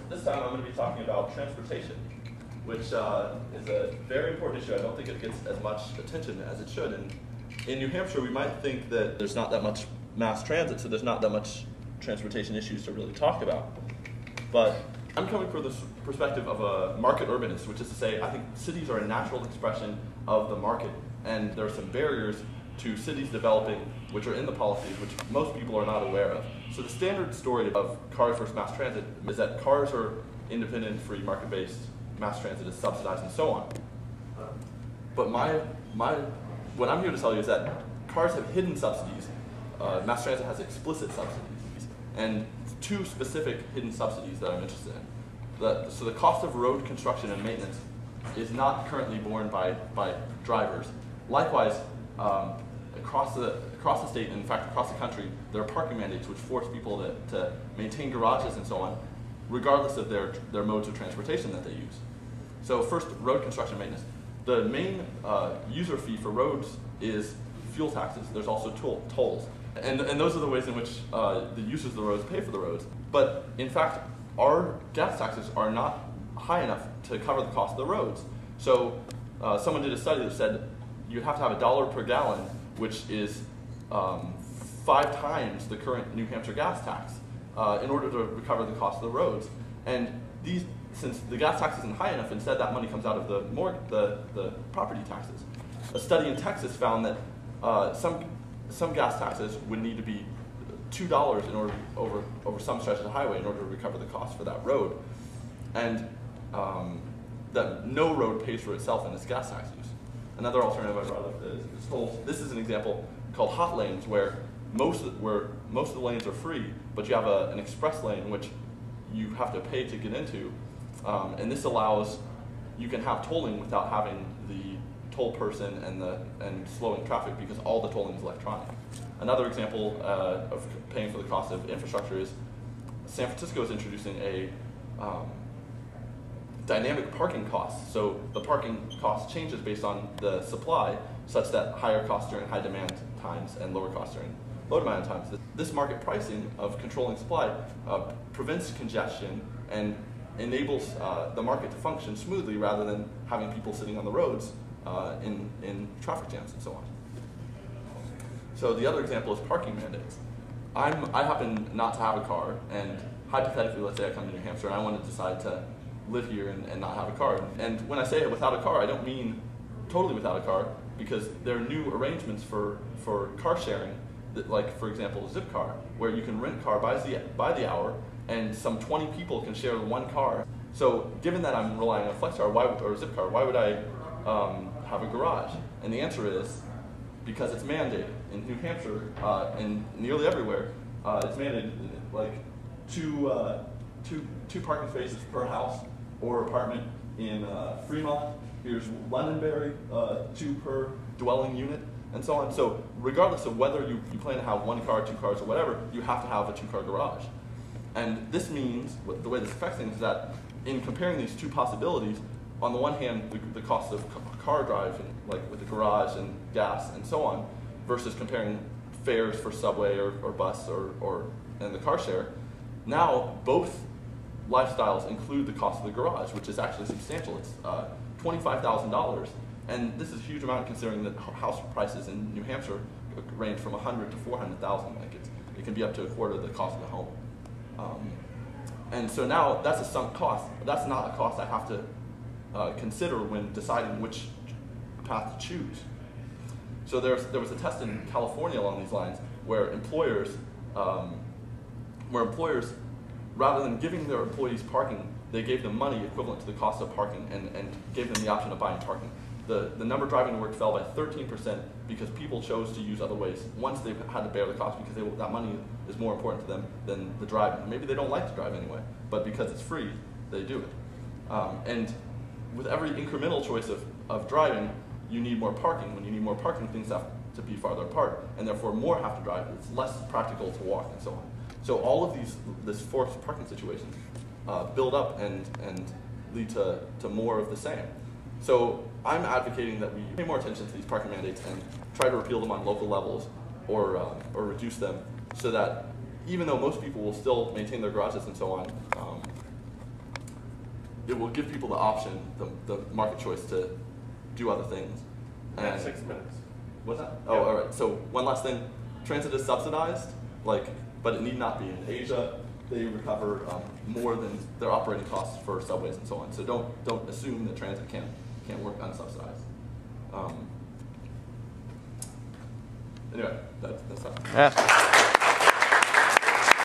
This time I'm going to be talking about transportation, which is a very important issue. I don't think it gets as much attention as it should. And in New Hampshire, we might think that there's not that much mass transit, so there's not that much transportation issues to really talk about. But I'm coming from the perspective of a market urbanist, which is to say I think cities are a natural expression of the market, and there are some barriers to cities developing which are in the policies which most people are not aware of. So the standard story of cars versus mass transit is that cars are independent, free, market-based, mass transit is subsidized, and so on. But what I'm here to tell you is that cars have hidden subsidies, mass transit has explicit subsidies, and two specific hidden subsidies that I'm interested in. So the cost of road construction and maintenance is not currently borne by drivers. Likewise, across the state, and in fact across the country, there are parking mandates which force people to maintain garages and so on, regardless of their modes of transportation that they use. So first, road construction maintenance. The main user fee for roads is fuel taxes. There's also tolls. And those are the ways in which the users of the roads pay for the roads. But in fact, our gas taxes are not high enough to cover the cost of the roads. So someone did a study that said you'd have to have $1 per gallon, which is 5 times the current New Hampshire gas tax, in order to recover the cost of the roads. And since the gas tax isn't high enough, instead that money comes out of the property taxes. A study in Texas found that some gas taxes would need to be $2 in order over some stretch of the highway in order to recover the cost for that road, and that no road pays for itself in its gas tax use. Another alternative I brought up is tolls. This is an example called hot lanes, where most of the lanes are free, but you have an express lane which you have to pay to get into, and this allows you can have tolling without having the toll person and slowing traffic, because all the tolling is electronic. Another example of paying for the cost of infrastructure is San Francisco is introducing a dynamic parking costs. So the parking cost changes based on the supply, such that higher costs during high demand times and lower costs during low demand times. This market pricing of controlling supply prevents congestion and enables the market to function smoothly rather than having people sitting on the roads in traffic jams and so on. So the other example is parking mandates. I happen not to have a car, and hypothetically, let's say I come to New Hampshire and I want to decide to live here and not have a car. And when I say without a car, I don't mean totally without a car, because there are new arrangements for car sharing, that, like for example ZipCar, where you can rent a car by the hour, and some 20 people can share one car. So given that I'm relying on FlexCar or ZipCar, why would I have a garage? And the answer is because it's mandated. In New Hampshire and nearly everywhere, it's mandated, like two parking spaces per house or apartment. In Fremont, here's Londonderry, 2 per dwelling unit, and so on. So regardless of whether you plan to have 1 car, 2 cars, or whatever, you have to have a 2-car garage. And this means, the way this affects things is that in comparing these two possibilities, on the one hand, the cost of car drive, and, like with the garage and gas and so on, versus comparing fares for subway or bus and the car share, now both lifestyles include the cost of the garage, which is actually substantial. It's $25,000, and this is a huge amount considering that house prices in New Hampshire range from $100,000 to $400,000. Like it can be up to a quarter of the cost of the home. And so now that's a sunk cost. That's not a cost I have to consider when deciding which path to choose. So there was a test in California along these lines where employers, rather than giving their employees parking, they gave them money equivalent to the cost of parking and gave them the option of buying parking. The number driving to work fell by 13% because people chose to use other ways once they've had to bear the cost, because that money is more important to them than the driving. Maybe they don't like to drive anyway, but because it's free, they do it. And with every incremental choice of driving, you need more parking. When you need more parking, things have to be farther apart, and therefore more have to drive. It's less practical to walk and so on. So all of this forced parking situations build up and lead to more of the same. So I'm advocating that we pay more attention to these parking mandates and try to repeal them on local levels or reduce them, so that even though most people will still maintain their garages and so on, it will give people the option, the market choice to do other things. And 6 minutes. What's that? Yeah. Oh, all right. So one last thing, transit is subsidized, but it need not be. In Asia, they recover more than their operating costs for subways and so on. So don't assume that transit can't work unsubsidized. Anyway, that's that. Yeah.